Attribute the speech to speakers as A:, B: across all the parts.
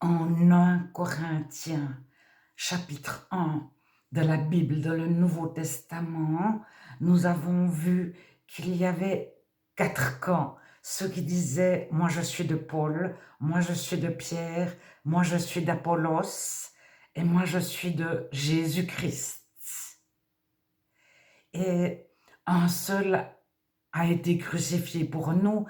A: En 1 Corinthiens, chapitre 1 de la Bible, dans le Nouveau Testament, nous avons vu qu'il y avait 4 camps. Ceux qui disaient: « Moi je suis de Paul, moi je suis de Pierre, moi je suis d'Apollos et moi je suis de Jésus-Christ. » Et un seul a été crucifié pour nous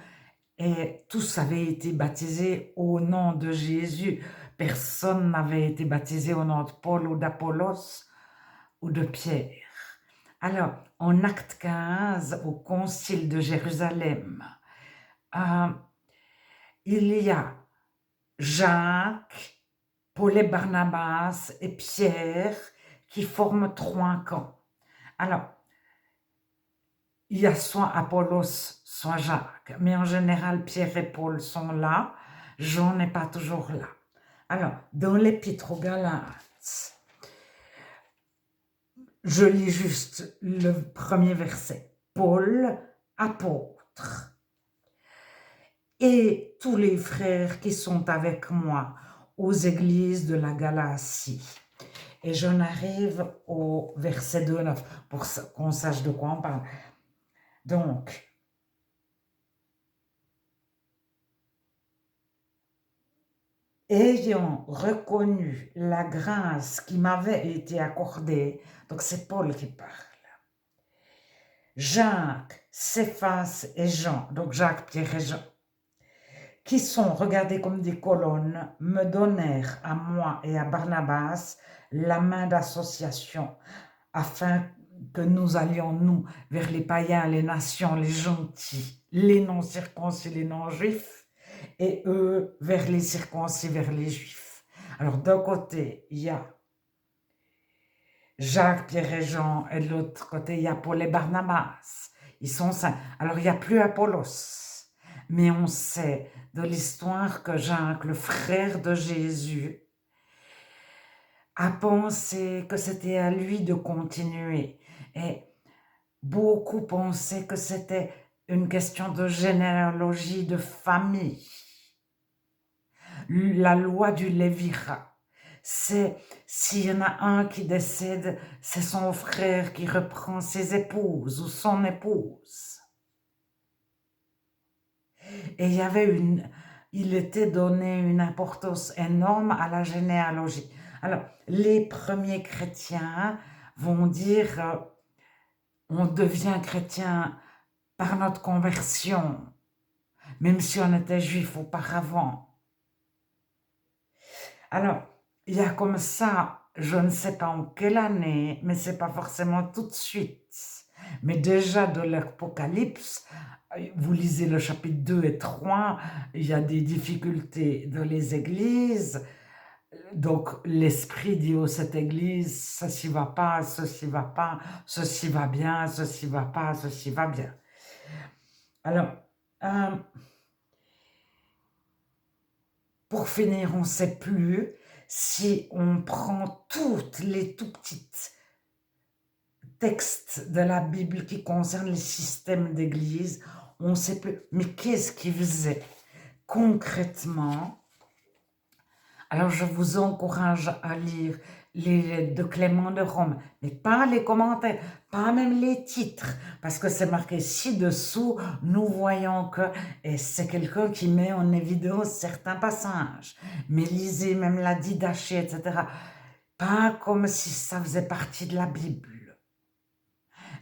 A: et tous avaient été baptisés au nom de Jésus. Personne n'avait été baptisé au nom de Paul ou d'Apollos ou de Pierre. Alors, en Acte 15, au Concile de Jérusalem, euh, il y a Jacques, Paul et Barnabas et Pierre qui forment 3 camps. Alors, il y a soit Apollos, soit Jacques, mais en général, Pierre et Paul sont là, Jean n'est pas toujours là. Alors, dans l'Épître aux Galates, je lis juste le premier verset. Paul, apôtre, et tous les frères qui sont avec moi aux églises de la Galatie. Et j'en arrive au verset 2 pour qu'on sache de quoi on parle. Donc, ayant reconnu la grâce qui m'avait été accordée, donc c'est Paul qui parle, Jacques, Céphas et Jean, donc Jacques, Pierre et Jean, qui sont regardés comme des colonnes, me donnèrent à moi et à Barnabas la main d'association, afin que nous allions, nous, vers les païens, les nations, les gentils, les non-circoncis, les non-juifs, et eux, vers les circoncis, vers les juifs. Alors, d'un côté, il y a Jacques, Pierre et Jean, et de l'autre côté, il y a Paul et Barnabas. Ils sont saints. Alors, il n'y a plus Apollos, mais on sait de l'histoire que Jacques, le frère de Jésus, a pensé que c'était à lui de continuer. Et beaucoup pensaient que c'était une question de généalogie, de famille. La loi du Lévirat, c'est s'il y en a un qui décède, c'est son frère qui reprend ses épouses ou son épouse. Et il était donné une importance énorme à la généalogie. Alors, les premiers chrétiens vont dire on devient chrétien par notre conversion, même si on était juif auparavant. Alors, il y a comme ça, je ne sais pas en quelle année, mais c'est pas forcément tout de suite. Mais déjà de l'Apocalypse, vous lisez le chapitre 2 et 3, il y a des difficultés dans les églises. Donc, l'Esprit dit à cette église, ceci va pas, ceci va pas, ceci va bien, ceci va pas, ceci va bien. Alors, pour finir, on ne sait plus si on prend toutes les tout petites textes de la Bible qui concernent les systèmes d'église, on ne sait plus. Mais qu'est-ce qu'ils faisaient concrètement? Alors, je vous encourage à lire les lettres de Clément de Rome, mais pas les commentaires, pas même les titres, parce que c'est marqué ci-dessous, nous voyons que, et c'est quelqu'un qui met en évidence certains passages, mais lisez même la Didaché, etc. Pas comme si ça faisait partie de la Bible.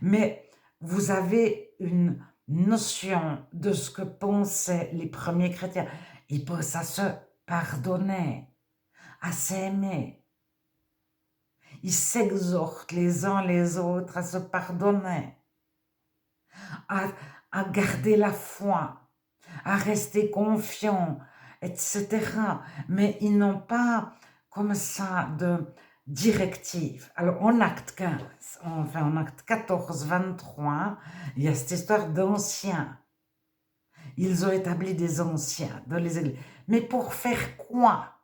A: Mais vous avez une notion de ce que pensaient les premiers chrétiens. Ils pensaient à se pardonner, à s'aimer. Ils s'exhortent les uns les autres à se pardonner, à garder la foi, à rester confiants, etc. Mais ils n'ont pas comme ça de directive. Alors en acte 15, enfin en acte 14, 23, il y a cette histoire d'anciens. Ils ont établi des anciens dans les églises. Mais pour faire quoi?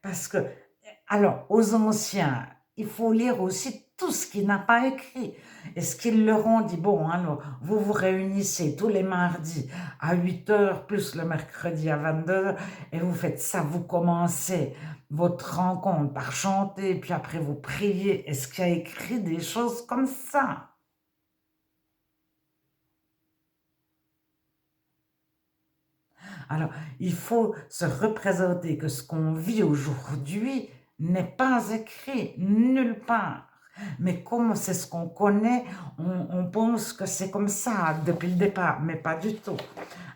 A: Parce que, alors, aux anciens, il faut lire aussi tout ce qu'il n'a pas écrit. Est-ce qu'ils leur ont dit, bon, alors, vous vous réunissez tous les mardis à 8 heures, plus le mercredi à 22 heures, et vous faites ça, vous commencez votre rencontre par chanter, puis après vous priez. Est-ce qu'il y a écrit des choses comme ça? Alors, il faut se représenter que ce qu'on vit aujourd'hui n'est pas écrit nulle part. Mais comme c'est ce qu'on connaît, on pense que c'est comme ça depuis le départ, mais pas du tout.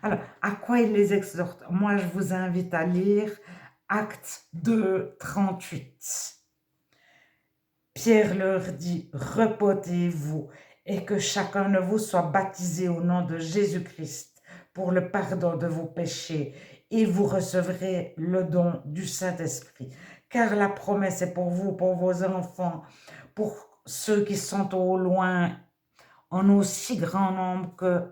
A: Alors, à quoi il les exhorte? Moi, je vous invite à lire Acte 2, 38. Pierre leur dit, reposez-vous et que chacun de vous soit baptisé au nom de Jésus-Christ pour le pardon de vos péchés et vous recevrez le don du Saint-Esprit. Car la promesse est pour vous, pour vos enfants, pour ceux qui sont au loin, en aussi grand nombre que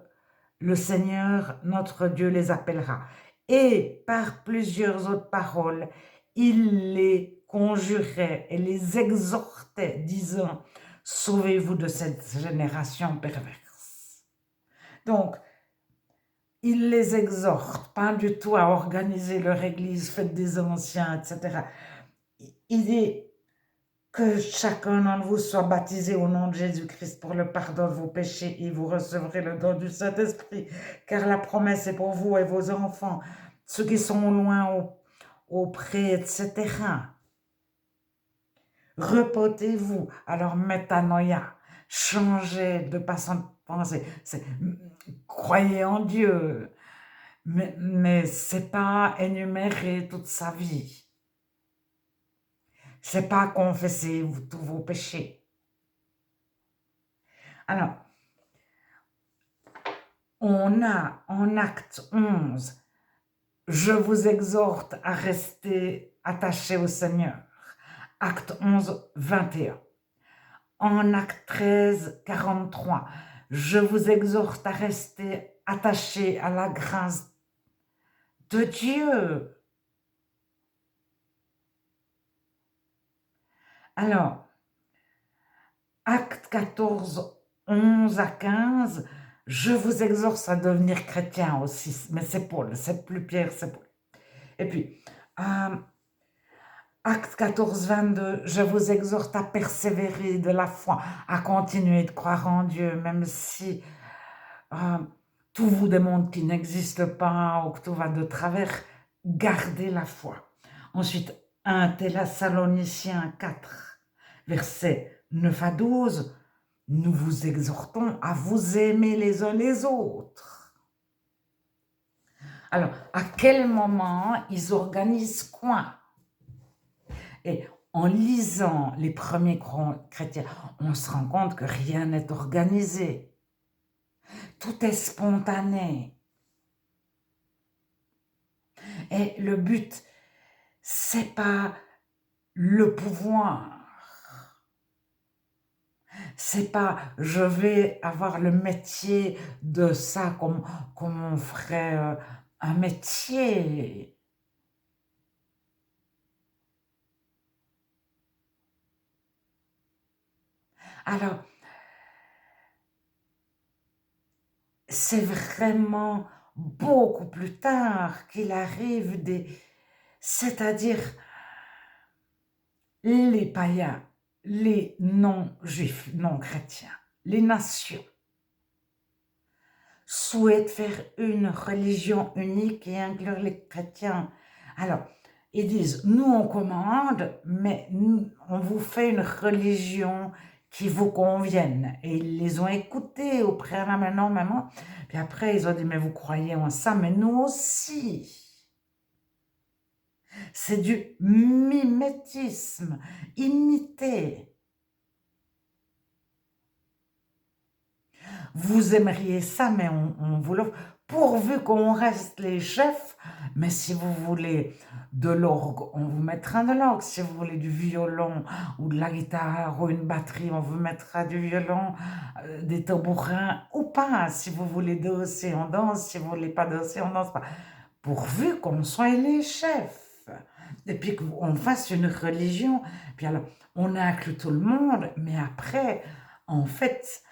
A: le Seigneur, notre Dieu, les appellera. Et par plusieurs autres paroles, il les conjurait et les exhortait, disant, sauvez-vous de cette génération perverse. Donc, il les exhorte, pas du tout à organiser leur église, fête des anciens, etc. Il dit que chacun d'entre vous soit baptisé au nom de Jésus-Christ pour le pardon de vos péchés et vous recevrez le don du Saint-Esprit, car la promesse est pour vous et vos enfants, ceux qui sont au loin, auprès, etc. Reposez-vous. Alors, métanoïa, changez de façon de penser. Croyez en Dieu, mais c'est pas énumérer toute sa vie. C'est pas confesser tous vos péchés. Alors, on a en acte 11, je vous exhorte à rester attachés au Seigneur. Acte 11, 21. En acte 13, 43, je vous exhorte à rester attachés à la grâce de Dieu. Alors, acte 14, 11 à 15, je vous exhorte à devenir chrétien aussi, mais c'est Paul, c'est plus Pierre, c'est Paul. Et puis, acte 14, 22, je vous exhorte à persévérer de la foi, à continuer de croire en Dieu, même si tout vous démontre qu'il n'existe pas ou que tout va de travers, gardez la foi. Ensuite, 1 Thessaloniciens 4, versets 9 à 12, nous vous exhortons à vous aimer les uns les autres. Alors, à quel moment ils organisent quoi? Et en lisant les premiers chrétiens, on se rend compte que rien n'est organisé. Tout est spontané. Et le but, c'est pas le pouvoir. C'est pas je vais avoir le métier de ça comme on ferait un métier. Alors, c'est vraiment beaucoup plus tard qu'il arrive c'est-à-dire les païens, les non-juifs, non-chrétiens, les nations souhaitent faire une religion unique et inclure les chrétiens. Alors, ils disent, nous on commande, mais on vous fait une religion qui vous convienne. Et ils les ont écoutés au préalable énormément. Puis après, ils ont dit, mais vous croyez en ça, mais nous aussi. C'est du mimétisme, imiter. Vous aimeriez ça, mais on vous l'offre, pourvu qu'on reste les chefs. Mais si vous voulez de l'orgue, on vous mettra de l'orgue. Si vous voulez du violon ou de la guitare ou une batterie, on vous mettra du violon, des tambourins ou pas. Si vous voulez danser, on danse. Si vous voulez pas danser, on danse pas. Pourvu qu'on soit les chefs. et puis qu'on fasse une religion. Puis alors, on inclut tout le monde, mais après, en fait,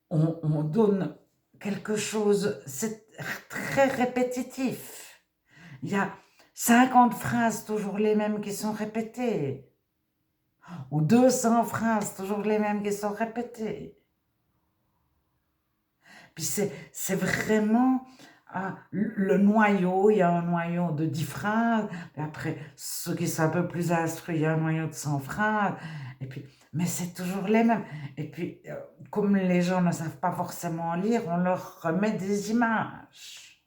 A: on donne quelque chose, c'est très répétitif. Il y a 50 phrases, toujours les mêmes qui sont répétées, ou 200 phrases, toujours les mêmes qui sont répétées. Puis c'est vraiment le noyau, il y a un noyau de 10 phrases, et après, ceux qui sont un peu plus instruits, il y a un noyau de 100 phrases, et puis, mais c'est toujours les mêmes. Et puis, comme les gens ne savent pas forcément lire, on leur remet des images.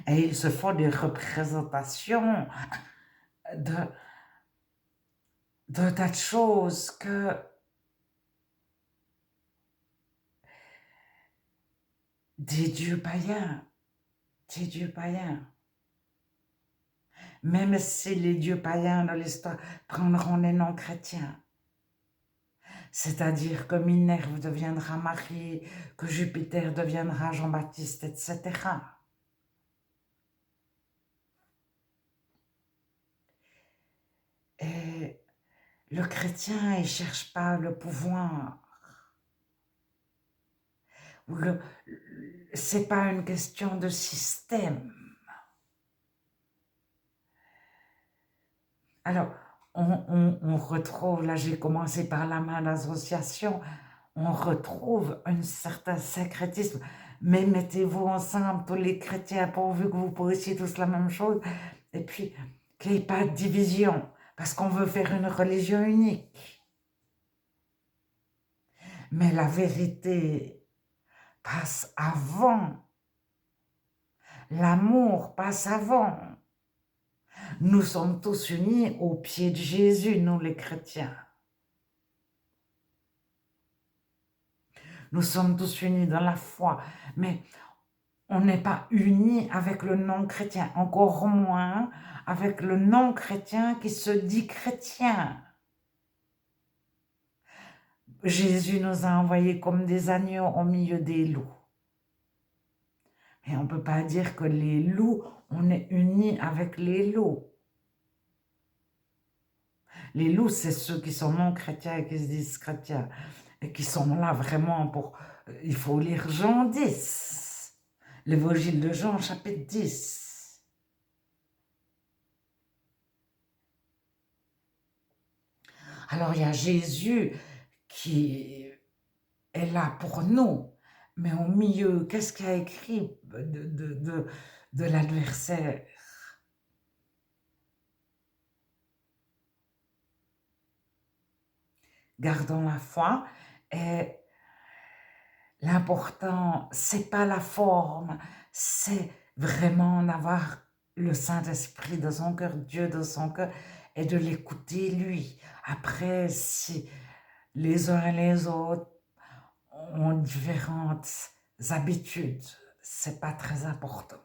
A: Et ils se font des représentations d'un tas de choses que des dieux païens, des dieux païens. Même si les dieux païens de l'histoire prendront des noms chrétiens. C'est-à-dire que Minerve deviendra Marie, que Jupiter deviendra Jean-Baptiste, etc. Et le chrétien, il ne cherche pas le pouvoir. Ce n'est pas une question de système. Alors, on retrouve, là j'ai commencé par la main d'association, on retrouve un certain syncrétisme, mais mettez-vous ensemble, tous les chrétiens, pourvu que vous puissiez tous la même chose, et puis qu'il n'y ait pas de division, parce qu'on veut faire une religion unique. Mais la vérité passe avant, l'amour passe avant. Nous sommes tous unis au pied de Jésus, nous les chrétiens. Nous sommes tous unis dans la foi, mais on n'est pas unis avec le non-chrétien, encore moins avec le non-chrétien qui se dit chrétien. Jésus nous a envoyés comme des agneaux au milieu des loups. Et on ne peut pas dire que les loups, on est unis avec les loups. Les loups, c'est ceux qui sont non-chrétiens et qui se disent chrétiens. Et qui sont là vraiment pour... Il faut lire Jean 10. L'évangile de Jean, chapitre 10. Alors, il y a Jésus qui est là pour nous. Mais au milieu, qu'est-ce qu'il y a écrit de l'adversaire? Gardons la foi. Et l'important, c'est pas la forme, c'est vraiment d'avoir le Saint-Esprit dans son cœur, Dieu dans son cœur, et de l'écouter lui. Après, si les uns et les autres ont différentes habitudes, c'est pas très important.